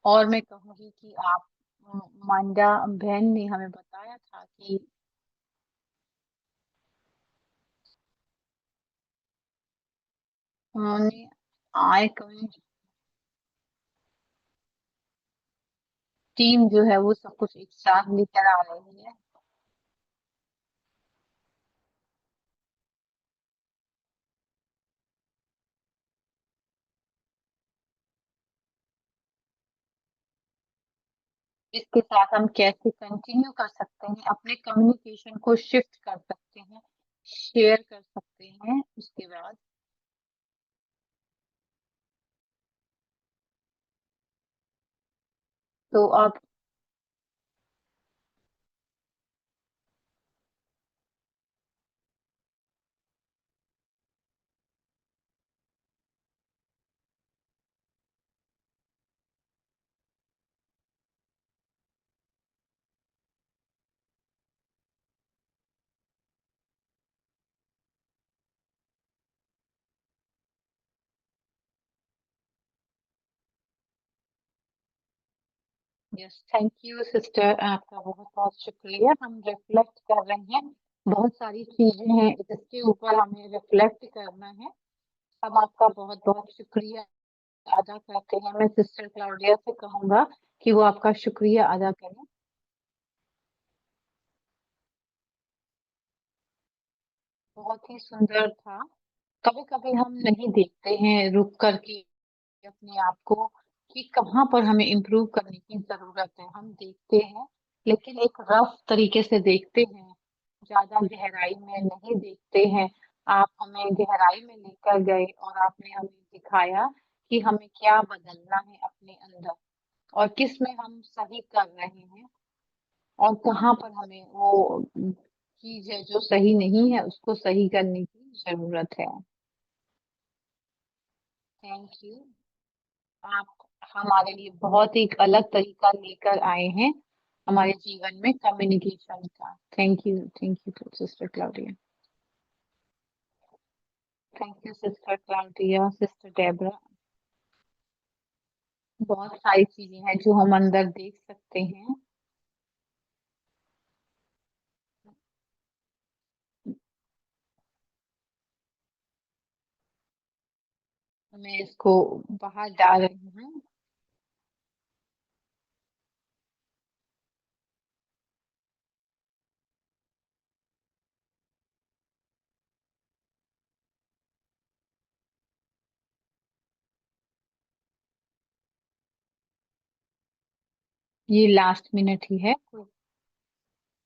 [SPEAKER 1] और मैं कहूंगी कि आप, मांडा बहन ने हमें बताया था कि उन्होंने आय कम्युनिटी टीम जो है वो सब कुछ एक साथ लेकर आ रही है। इसके साथ हम कैसे कंटिन्यू कर सकते हैं, अपने कम्युनिकेशन को शिफ्ट कर सकते हैं, शेयर कर सकते हैं उसके बाद। तो आप, यस, थैंक यू सिस्टर, आपका बहुत बहुत शुक्रिया। हम रिफ्लेक्ट कर रहे हैं, बहुत सारी चीजें हैं जिसके ऊपर हमें रिफ्लेक्ट करना है। हम आपका बहुत बहुत शुक्रिया अदा करते हैं। मैं सिस्टर क्लाउडिया से कहूंगा कि वो आपका शुक्रिया अदा करें। बहुत ही सुंदर था। कभी कभी हम नहीं देखते हैं रुक करके अपने आप को कि कहाँ पर हमें इम्प्रूव करने की जरूरत है। हम देखते हैं लेकिन एक रफ तरीके से देखते हैं, ज्यादा गहराई में नहीं देखते हैं। आप हमें गहराई में लेकर गए और आपने हमें दिखाया कि हमें क्या बदलना है अपने अंदर, और किस में हम सही कर रहे हैं, और कहाँ पर हमें वो चीज है जो सही नहीं है उसको सही करने की जरूरत है। Thank you. आप हमारे लिए बहुत एक अलग तरीका लेकर आए हैं हमारे जीवन में कम्युनिकेशन का। Thank you sister Claudia. Thank you sister Claudia, sister Debra. बहुत सारी चीजें हैं जो हम अंदर देख सकते हैं। मैं इसको बाहर डाल रही हूँ। ये लास्ट मिनट ही है।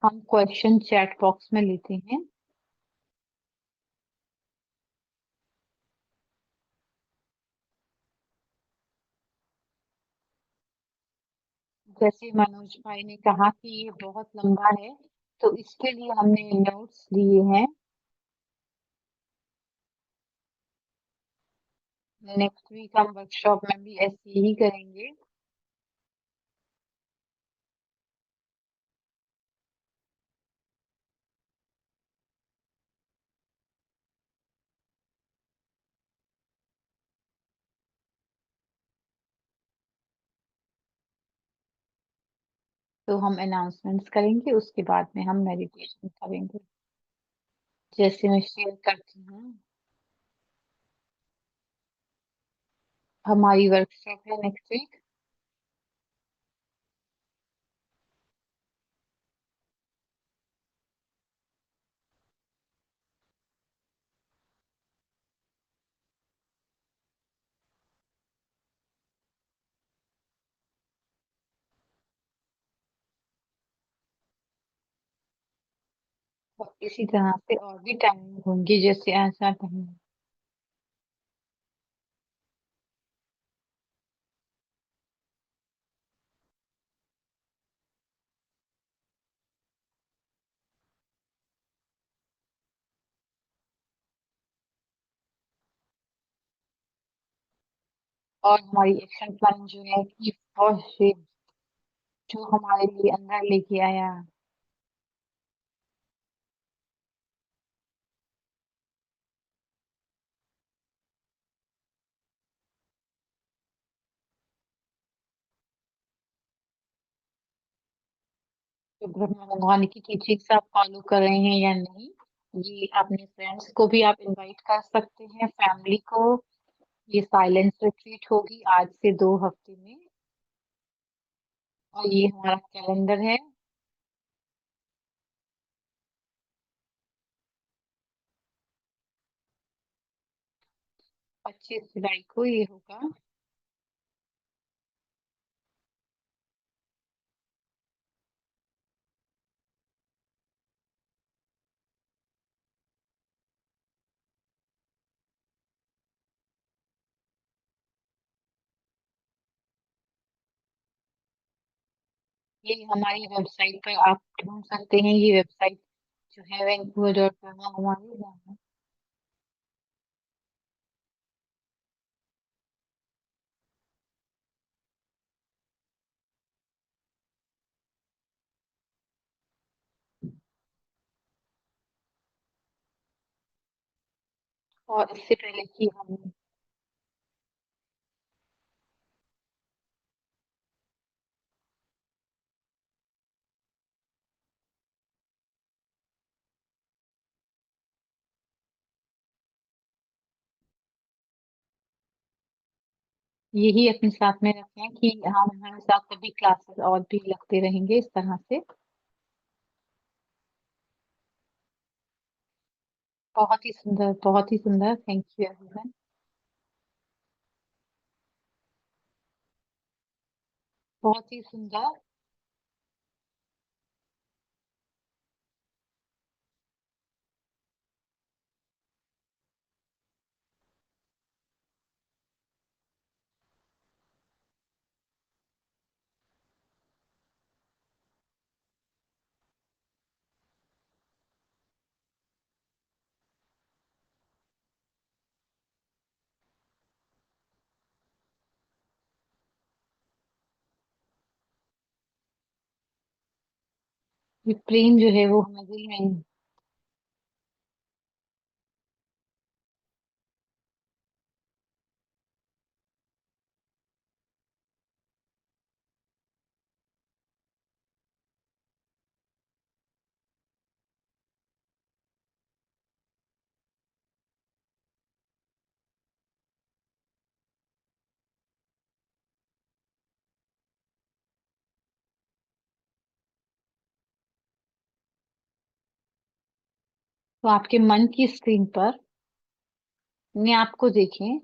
[SPEAKER 1] हम क्वेश्चन चैट बॉक्स में लेते हैं। जैसे मनोज भाई ने कहा कि ये बहुत लंबा है, तो इसके लिए हमने नोट्स लिए हैं। नेक्स्ट वीक हम वर्कशॉप में भी ऐसे ही करेंगे। तो हम अनाउंसमेंट्स करेंगे, उसके बाद में हम मेडिटेशन करेंगे। जैसे मैं शेयर करती हूँ, हमारी वर्कशॉप है नेक्स्ट वीक। और इसी तरह से और भी टाइमिंग होंगी, जैसे ऐसा टाइम। और हमारी एक्शन प्लान जो है कि फर्स्ट डे जो हमारे लिए अंदर लेके आया। तो ब्रह्मा भगवान की टीचिंग्स आप फॉलो कर रहे हैं या नहीं, ये अपने फ्रेंड्स को भी आप इनवाइट कर सकते हैं, फैमिली को। ये साइलेंस रिट्रीट होगी आज से 2 हफ्ते में। और ये हमारा कैलेंडर है। 25 जुलाई को ये होगा। ये हमारी वेबसाइट पर आप ढूंढ सकते हैं, ये वेबसाइट जो है vancouver.com हमारी है। और इससे पहले कि हम यही अपने साथ में रखें कि हम हमारे साथ कभी क्लासेस और भी लगते रहेंगे इस तरह से। बहुत ही सुंदर, बहुत ही सुंदर, थैंक यू एवरीवन। बहुत ही सुंदर। ये प्रेम जो है वो हमें दिल में। तो आपके मन की स्क्रीन पर अपने आप को देखें।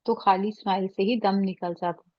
[SPEAKER 1] तो खाली स्माइल से ही दम निकल जाता।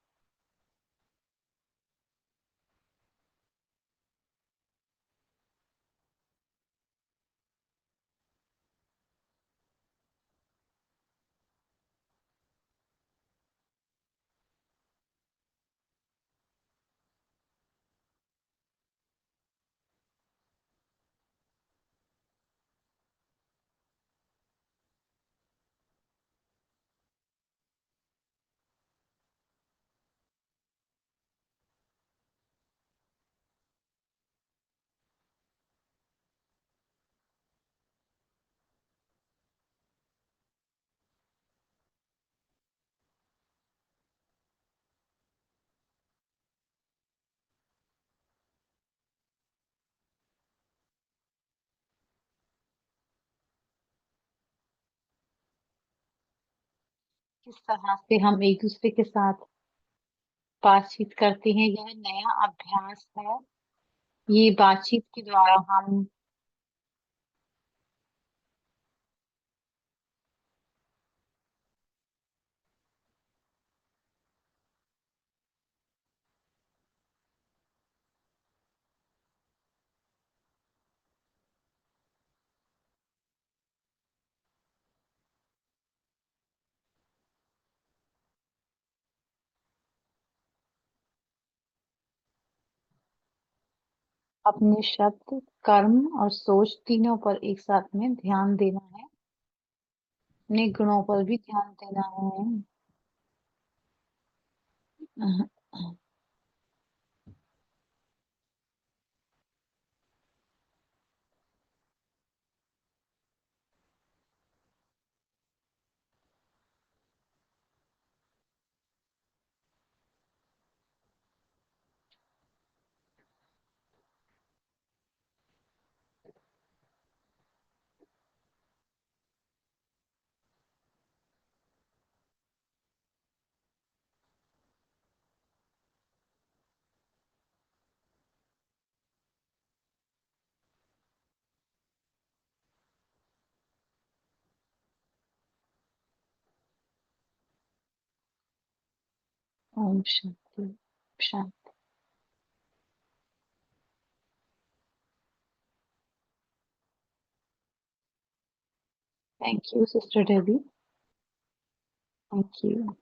[SPEAKER 1] किस तरह से हम एक दूसरे के साथ बातचीत करते हैं, यह नया अभ्यास है। ये बातचीत के द्वारा हम अपने शब्द, कर्म और सोच तीनों पर एक साथ में ध्यान देना है। अपने गुणों पर भी ध्यान देना है। ओम शांति, शांति। Thank you sister Debbie. Thank you.